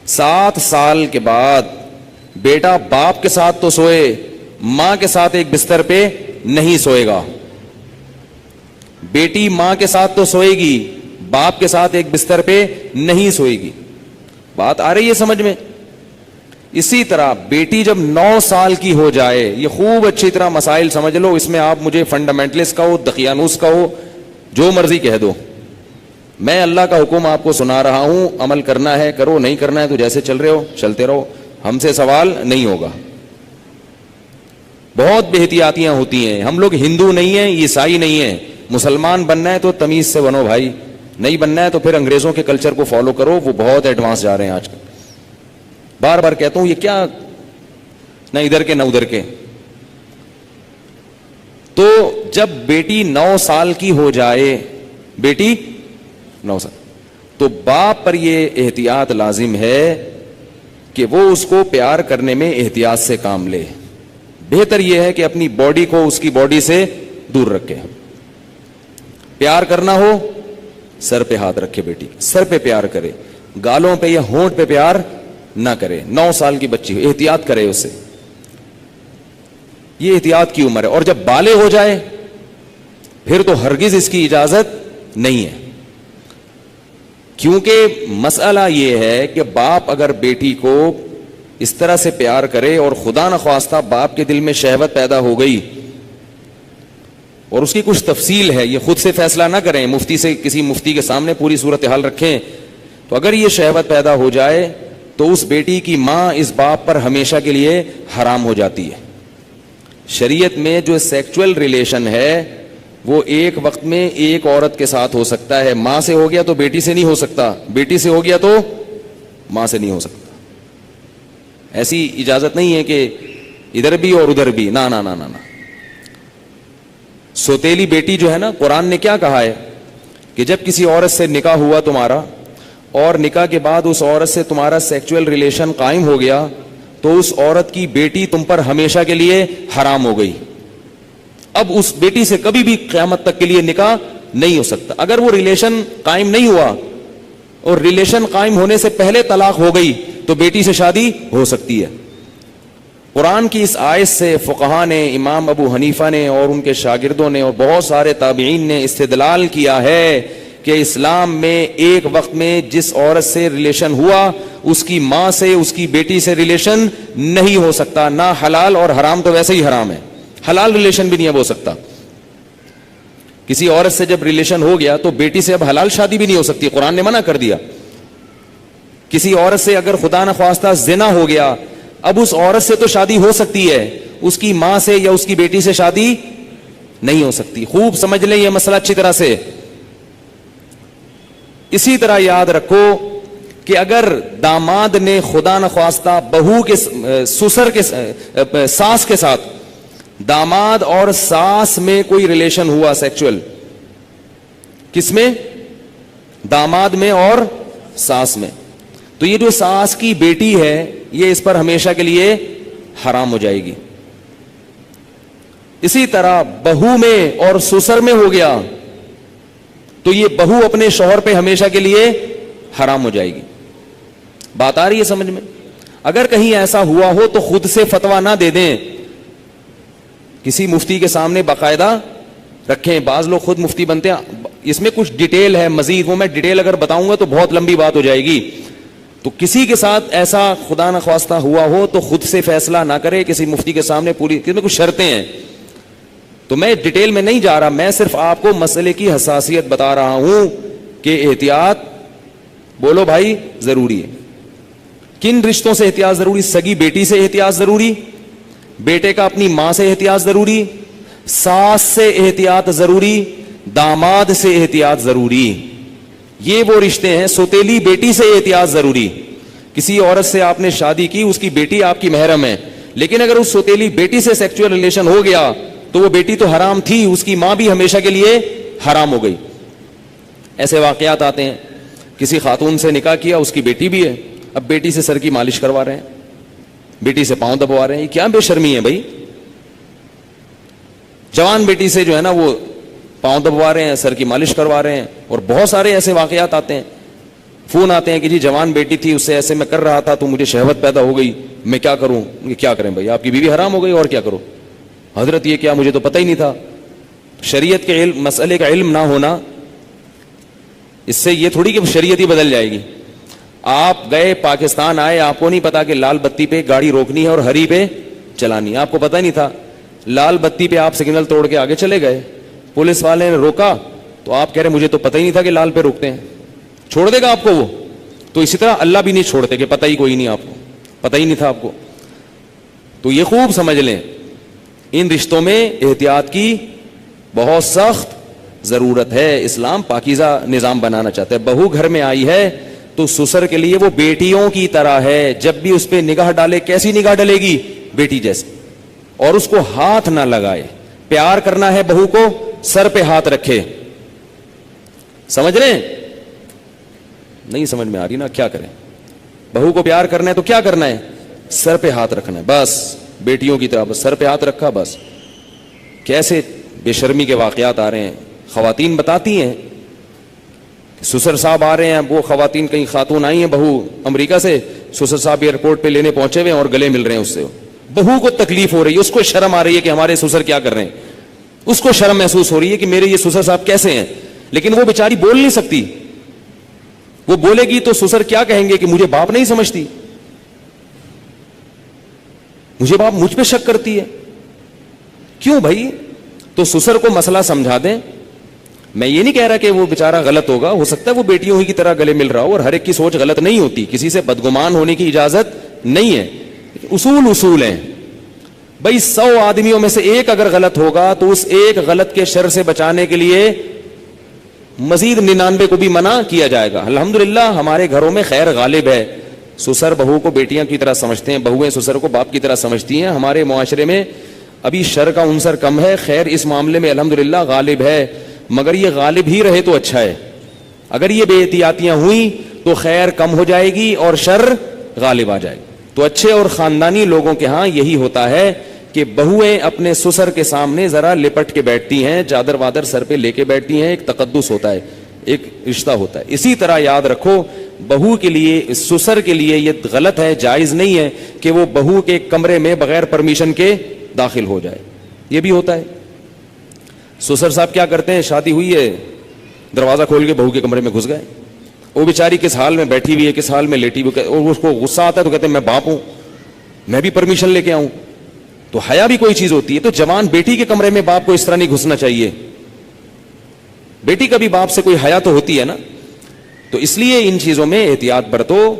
7 سال کے بعد بیٹا باپ کے ساتھ تو سوئے, ماں کے ساتھ ایک بستر پہ نہیں سوئے گا. بیٹی ماں کے ساتھ تو سوئے گی, باپ کے ساتھ ایک بستر پہ نہیں سوئے گی. بات آ رہی ہے سمجھ میں؟ اسی طرح بیٹی جب 9 سال کی ہو جائے, یہ خوب اچھی طرح مسائل سمجھ لو, اس میں آپ مجھے فنڈامنٹلسٹ کہو, دقیانوس کہو, جو مرضی کہہ دو, میں اللہ کا حکم آپ کو سنا رہا ہوں, عمل کرنا ہے کرو, نہیں کرنا ہے تو جیسے چل رہے ہو چلتے رہو, ہم سے سوال نہیں ہوگا. بہت بے احتیاطیاں ہوتی ہیں. ہم لوگ ہندو نہیں ہیں, عیسائی نہیں ہیں. مسلمان بننا ہے تو تمیز سے بنو بھائی, نہیں بننا ہے تو پھر انگریزوں کے کلچر کو فالو کرو, وہ بہت ایڈوانس جا رہے ہیں آج کل. بار بار کہتا ہوں یہ کیا, نہ ادھر کے نہ ادھر کے. تو جب بیٹی 9 سال کی ہو جائے, بیٹی 9 سال, تو باپ پر یہ احتیاط لازم ہے کہ وہ اس کو پیار کرنے میں احتیاط سے کام لے. بہتر یہ ہے کہ اپنی باڈی کو اس کی باڈی سے دور رکھے. پیار کرنا ہو سر پہ ہاتھ رکھے, بیٹی سر پہ پیار کرے, گالوں پہ یا ہونٹ پہ پیار نہ کرے. 9 سال کی بچی ہو, احتیاط کرے اس سے, یہ احتیاط کی عمر ہے. اور جب بالغ ہو جائے پھر تو ہرگز اس کی اجازت نہیں ہے. کیونکہ مسئلہ یہ ہے کہ باپ اگر بیٹی کو اس طرح سے پیار کرے اور خدا نخواستہ باپ کے دل میں شہوت پیدا ہو گئی, اور اس کی کچھ تفصیل ہے, یہ خود سے فیصلہ نہ کریں, مفتی سے, کسی مفتی کے سامنے پوری صورتحال رکھیں, تو اگر یہ شہوت پیدا ہو جائے تو اس بیٹی کی ماں اس باپ پر ہمیشہ کے لیے حرام ہو جاتی ہے. شریعت میں جو سیکچول ریلیشن ہے وہ ایک وقت میں ایک عورت کے ساتھ ہو سکتا ہے. ماں سے ہو گیا تو بیٹی سے نہیں ہو سکتا, بیٹی سے ہو گیا تو ماں سے نہیں ہو سکتا. ایسی اجازت نہیں ہے کہ ادھر بھی اور ادھر بھی, نہ نہ نہ نہ. سوتیلی بیٹی جو ہے نا, قرآن نے کیا کہا ہے کہ جب کسی عورت سے نکاح ہوا تمہارا, اور نکاح کے بعد اس عورت سے تمہارا سیکچول ریلیشن قائم ہو گیا, تو اس عورت کی بیٹی تم پر ہمیشہ کے لیے حرام ہو گئی. اب اس بیٹی سے کبھی بھی قیامت تک کے لیے نکاح نہیں ہو سکتا. اگر وہ ریلیشن قائم نہیں ہوا اور ریلیشن قائم ہونے سے پہلے طلاق ہو گئی تو بیٹی سے شادی ہو سکتی ہے. قرآن کی اس آیت سے فقہا نے, امام ابو حنیفہ نے اور ان کے شاگردوں نے اور بہت سارے تابعین نے استدلال کیا ہے کہ اسلام میں ایک وقت میں جس عورت سے ریلیشن ہوا اس کی ماں سے, اس کی بیٹی سے ریلیشن نہیں ہو سکتا. نہ حلال, اور حرام تو ویسے ہی حرام ہے, حلال ریلیشن بھی نہیں اب ہو سکتا. کسی عورت سے جب ریلیشن ہو گیا تو بیٹی سے اب حلال شادی بھی نہیں ہو سکتی, قرآن نے منع کر دیا. کسی عورت سے اگر خدا نخواستہ زنا ہو گیا, اب اس عورت سے تو شادی ہو سکتی ہے, اس کی ماں سے یا اس کی بیٹی سے شادی نہیں ہو سکتی. خوب سمجھ لیں یہ مسئلہ اچھی طرح سے. اسی طرح یاد رکھو کہ اگر داماد نے خدا نخواستہ بہو کے سسر کے ساس کے ساتھ, داماد اور ساس میں کوئی ریلیشن ہوا سیکچول, کس میں؟ داماد میں اور ساس میں, تو یہ جو ساس کی بیٹی ہے یہ اس پر ہمیشہ کے لیے حرام ہو جائے گی. اسی طرح بہو میں اور سسر میں ہو گیا تو یہ بہو اپنے شوہر پہ ہمیشہ کے لیے حرام ہو جائے گی. بات آ رہی ہے سمجھ میں؟ اگر کہیں ایسا ہوا ہو تو خود سے فتویٰ نہ دے دیں, کسی مفتی کے سامنے باقاعدہ رکھیں. بعض لوگ خود مفتی بنتے ہیں, اس میں کچھ ڈیٹیل ہے مزید, وہ میں ڈیٹیل اگر بتاؤں گا تو بہت لمبی بات ہو جائے گی. تو کسی کے ساتھ ایسا خدا نخواستہ ہوا ہو تو خود سے فیصلہ نہ کرے, کسی مفتی کے سامنے پوری, اس میں کچھ شرطیں ہیں. تو میں ڈیٹیل میں نہیں جا رہا, میں صرف آپ کو مسئلے کی حساسیت بتا رہا ہوں کہ احتیاط, بولو بھائی, ضروری ہے. کن رشتوں سے احتیاط ضروری؟ سگی بیٹی سے احتیاط ضروری, بیٹے کا اپنی ماں سے احتیاط ضروری, ساس سے احتیاط ضروری, داماد سے احتیاط ضروری. یہ وہ رشتے ہیں. سوتیلی بیٹی سے احتیاط ضروری. کسی عورت سے آپ نے شادی کی, اس کی بیٹی آپ کی محرم ہے, لیکن اگر اس سوتیلی بیٹی سے سیکچوئل ریلیشن ہو گیا تو وہ بیٹی تو حرام تھی, اس کی ماں بھی ہمیشہ کے لیے حرام ہو گئی. ایسے واقعات آتے ہیں, کسی خاتون سے نکاح کیا, اس کی بیٹی بھی ہے, اب بیٹی سے سر کی مالش کروا رہے ہیں, بیٹی سے پاؤں دبوا رہے ہیں. یہ کیا بے شرمی ہے بھائی؟ جوان بیٹی سے جو ہے نا وہ پاؤں دبوا رہے ہیں, سر کی مالش کروا رہے ہیں, اور بہت سارے ایسے واقعات آتے ہیں. فون آتے ہیں کہ جی جوان بیٹی تھی, اس سے ایسے میں کر رہا تھا تو مجھے شہوت پیدا ہو گئی, میں کیا کروں؟ کیا کریں بھائی, آپ کی بیوی حرام ہو گئی اور کیا کرو. حضرت یہ کیا, مجھے تو پتہ ہی نہیں تھا. شریعت کے علم, مسئلے کا علم نہ ہونا اس سے یہ تھوڑی کہ شریعت ہی بدل جائے گی. آپ گئے پاکستان آئے, آپ کو نہیں پتا کہ لال بتی پہ گاڑی روکنی ہے اور ہری پہ چلانی ہے, آپ کو پتہ نہیں تھا. لال بتی پہ آپ سگنل توڑ کے آگے چلے گئے, پولیس والے نے روکا تو آپ کہہ رہے مجھے تو پتہ ہی نہیں تھا کہ لال پہ روکتے ہیں. چھوڑ دے گا آپ کو وہ؟ تو اسی طرح اللہ بھی نہیں چھوڑتے کہ پتہ ہی کوئی نہیں, آپ کو پتہ ہی نہیں تھا آپ کو. تو یہ خوب سمجھ لیں, ان رشتوں میں احتیاط کی بہت سخت ضرورت ہے. اسلام پاکیزہ نظام بنانا چاہتا ہے. بہو گھر میں آئی ہے تو سسر کے لیے وہ بیٹیوں کی طرح ہے. جب بھی اس پہ نگاہ ڈالے, کیسی نگاہ ڈالے گی؟ بیٹی جیسے. اور اس کو ہاتھ نہ لگائے. پیار کرنا ہے بہو کو, سر پہ ہاتھ رکھے. سمجھ رہے ہیں؟ نہیں سمجھ میں آ رہی نا, کیا کریں؟ بہو کو پیار کرنا ہے تو کیا کرنا ہے؟ سر پہ ہاتھ رکھنا ہے بس. بیٹیوں کی طرح بس سر پہ ہاتھ رکھا بس. کیسے بے شرمی کے واقعات آ رہے ہیں. خواتین بتاتی ہیں سسر صاحب آ رہے ہیں, وہ خواتین کہیں خاتون آئی ہیں بہو امریکہ سے, سسر صاحب ایئرپورٹ پہ لینے پہنچے ہوئے ہیں اور گلے مل رہے ہیں اس سے. بہو کو تکلیف ہو رہی ہے, اس کو شرم آ رہی ہے کہ ہمارے سسر کیا کر رہے ہیں, اس کو شرم محسوس ہو رہی ہے کہ میرے یہ سسر صاحب کیسے ہیں. لیکن وہ بیچاری بول نہیں سکتی. وہ بولے گی تو سسر کیا کہیں گے کہ مجھے باپ نہیں سمجھتی, مجھے باپ مجھ پہ شک کرتی ہے. کیوں بھائی؟ تو سسر کو مسئلہ سمجھا دیں. میں یہ نہیں کہہ رہا کہ وہ بیچارہ غلط ہوگا, ہو سکتا ہے وہ بیٹیوں ہی کی طرح گلے مل رہا ہو, اور ہر ایک کی سوچ غلط نہیں ہوتی, کسی سے بدگمان ہونے کی اجازت نہیں ہے. اصول ہیں بھائی. 100 آدمیوں میں سے ایک اگر غلط ہوگا تو اس ایک غلط کے شر سے بچانے کے لیے مزید 99 کو بھی منع کیا جائے گا. الحمدللہ ہمارے گھروں میں خیر غالب ہے. سسر بہو کو بیٹیاں کی طرح سمجھتے ہیں, بہویں سسر کو باپ کی طرح سمجھتی ہیں. ہمارے معاشرے میں ابھی شر کا عنصر کم ہے, خیر اس معاملے میں الحمدللہ غالب ہے. مگر یہ غالب ہی رہے تو اچھا ہے. اگر یہ بے احتیاطیاں ہوئیں تو خیر کم ہو جائے گی اور شر غالب آ جائے گی. تو اچھے اور خاندانی لوگوں کے ہاں یہی ہوتا ہے کہ بہویں اپنے سسر کے سامنے ذرا لپٹ کے بیٹھتی ہیں, چادر وادر سر پہ لے کے بیٹھتی ہیں. ایک تقدس ہوتا ہے, ایک رشتہ ہوتا ہے. اسی طرح یاد رکھو, بہو کے لیے, سسر کے لیے یہ غلط ہے, جائز نہیں ہے کہ وہ بہو کے کمرے میں بغیر پرمیشن کے داخل ہو جائے. یہ بھی ہوتا ہے. سسر صاحب کیا کرتے ہیں, شادی ہوئی ہے, دروازہ کھول کے بہو کے کمرے میں گھس گئے. وہ بیچاری کس حال میں بیٹھی ہوئی ہے, کس حال میں لیٹی ہوئی, اور اس کو غصہ آتا ہے تو کہتے ہیں میں باپ ہوں, میں بھی پرمیشن لے کے آؤں. تو حیا بھی کوئی چیز ہوتی ہے. تو جوان بیٹی کے کمرے میں باپ کو اس طرح نہیں گھسنا چاہیے. بیٹی کا بھی باپ سے کوئی حیا تو ہوتی ہے نا. تو اس لیے ان چیزوں میں احتیاط برتو.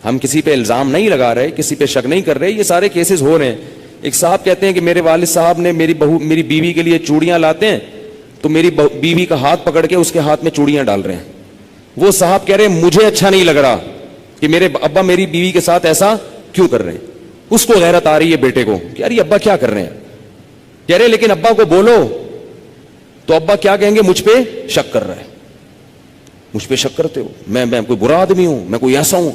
ہم کسی پہ الزام نہیں لگا رہے, کسی پہ شک نہیں کر رہے, یہ سارے کیسز ہو رہے ہیں. ایک صاحب کہتے ہیں کہ میرے والد صاحب نے میری بیوی کے لیے چوڑیاں لاتے ہیں تو میری بیوی کا ہاتھ پکڑ کے اس کے ہاتھ میں چوڑیاں ڈال رہے ہیں. وہ صاحب کہہ رہے ہیں مجھے اچھا نہیں لگ رہا کہ میرے ابا میری بیوی کے ساتھ ایسا کیوں کر رہے ہیں. اس کو غیرت آ رہی ہے بیٹے کو کہ یار ابا کیا کر رہے ہیں. کہہ رہے لیکن ابا کو بولو تو ابا کیا کہیں گے, مجھ پہ شک کر رہا ہے, مجھ پہ شک کرتے ہو, میں کوئی برا آدمی ہوں, میں کوئی ایسا ہوں.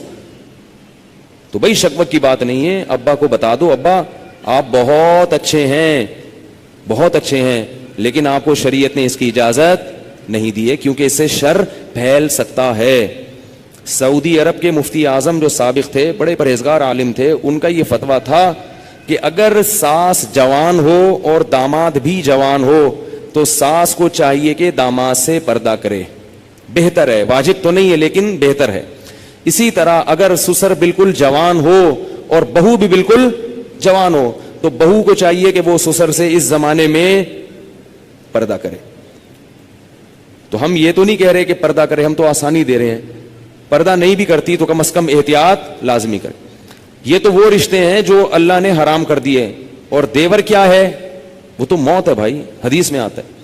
تو بھائی شک وک کی بات نہیں ہے. ابا کو بتا دو ابا آپ بہت اچھے ہیں, بہت اچھے ہیں, لیکن آپ کو شریعت نے اس کی اجازت نہیں دی ہے کیونکہ اس سے شر پھیل سکتا ہے. سعودی عرب کے مفتی اعظم جو سابق تھے, بڑے پرہیزگار عالم تھے, ان کا یہ فتویٰ تھا کہ اگر ساس جوان ہو اور داماد بھی جوان ہو تو ساس کو چاہیے کہ داماد سے پردہ کرے. بہتر ہے, واجب تو نہیں ہے لیکن بہتر ہے. اسی طرح اگر سسر بالکل جوان ہو اور بہو بھی بالکل جوان ہو تو بہو کو چاہیے کہ وہ سسر سے اس زمانے میں پردہ کرے. تو ہم یہ تو نہیں کہہ رہے کہ پردہ کرے, ہم تو آسانی دے رہے ہیں. پردہ نہیں بھی کرتی تو کم از کم احتیاط لازمی کرے. یہ تو وہ رشتے ہیں جو اللہ نے حرام کر دیے. اور دیور کیا ہے, وہ تو موت ہے بھائی, حدیث میں آتا ہے.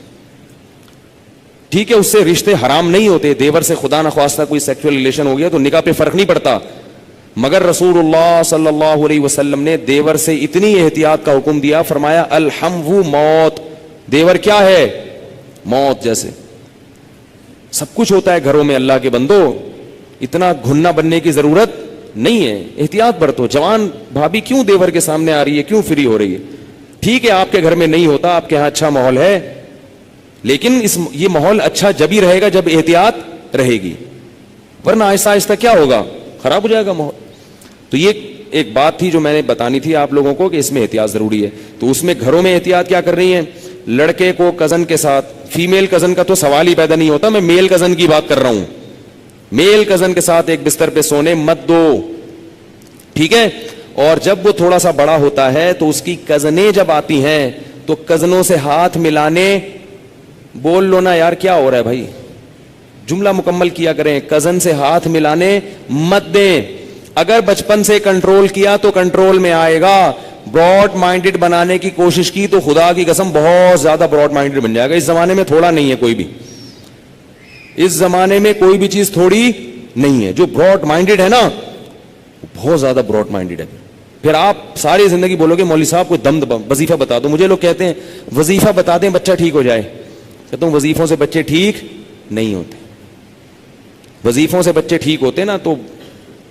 ٹھیک ہے اس سے رشتے حرام نہیں ہوتے, دیور سے خدا نخواستہ کوئی سیکسول ریلیشن ہو گیا تو نکاح پہ فرق نہیں پڑتا, مگر رسول اللہ صلی اللہ علیہ وسلم نے دیور سے اتنی احتیاط کا حکم دیا, فرمایا الحمو موت, دیور کیا ہے, موت جیسے. سب کچھ ہوتا ہے گھروں میں اللہ کے بندو, اتنا گھننا بننے کی ضرورت نہیں ہے, احتیاط برتو. جوان بھابھی کیوں دیور کے سامنے آ رہی ہے, کیوں فری ہو رہی ہے؟ ٹھیک ہے آپ کے گھر میں نہیں ہوتا, آپ کے ہاں اچھا ماحول ہے, لیکن یہ ماحول اچھا جب ہی رہے گا جب احتیاط رہے گی. ورنہ آہستہ آہستہ کیا ہوگا, خراب ہو جائے گا ماحول. تو یہ ایک بات تھی جو میں نے بتانی تھی آپ لوگوں کو کہ اس میں احتیاط ضروری ہے. تو اس میں گھروں میں احتیاط کیا کر رہی ہیں, لڑکے کو کزن کے ساتھ, فیمیل کزن کا تو سوال ہی پیدا نہیں ہوتا, میں میل کزن کی بات کر رہا ہوں, میل کزن کے ساتھ ایک بستر پہ سونے مت دو, ٹھیک ہے. اور جب وہ تھوڑا سا بڑا ہوتا ہے تو اس کی کزنیں جب آتی ہیں تو کزنوں سے ہاتھ ملانے, بول لو نا یار کیا ہو رہا ہے بھائی, جملہ مکمل کیا کریں, کزن سے ہاتھ ملانے مت دیں. اگر بچپن سے کنٹرول کیا تو کنٹرول میں آئے گا. براڈ مائنڈڈ بنانے کی کوشش کی تو خدا کی قسم بہت زیادہ براڈ مائنڈڈ بن جائے گا. اس زمانے میں تھوڑا نہیں ہے کوئی بھی, اس زمانے میں کوئی بھی چیز تھوڑی نہیں ہے. جو براڈ مائنڈڈ ہے نا بہت زیادہ براڈ مائنڈڈ ہے. پھر آپ ساری زندگی بولو گے مولوی صاحب کوئی دم وظیفہ بتا دو. مجھے لوگ کہتے ہیں وظیفہ بتا دیں بچہ ٹھیک ہو جائے. کہتا ہوں وظیفوں سے بچے ٹھیک نہیں ہوتے. وظیفوں سے بچے ٹھیک ہوتے نا تو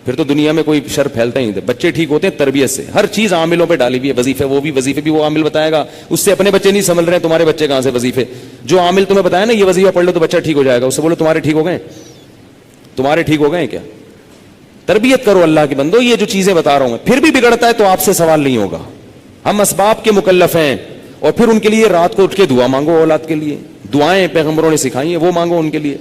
پھر تو دنیا میں کوئی شر پھیلتا ہی نہیں. بچے ٹھیک ہوتے ہیں تربیت سے. ہر چیز عاملوں پہ ڈالی ہوئی ہے. وظیفے بھی وہ عامل بتائے گا, اس سے اپنے بچے نہیں سنبھل رہے ہیں, تمہارے بچے کہاں سے وظیفے. جو عامل تمہیں بتایا نا یہ وظیفہ پڑھ لو تو بچہ ٹھیک ہو جائے گا, اس سے بولو تمہارے ٹھیک ہو گئے, تمہارے ٹھیک ہو گئے کیا. تربیت کرو اللہ کے بندو. یہ جو چیزیں بتا رہا ہوں پھر بھی بگڑتا ہے تو آپ سے سوال نہیں ہوگا. ہم اسباب کے مکلف ہیں, اور پھر ان کے لیے رات کو اٹھ کے دعا مانگو. اولاد کے لیے دعائیں پیغمبروں نے سکھائی ہیں, وہ مانگو ان کے لیے.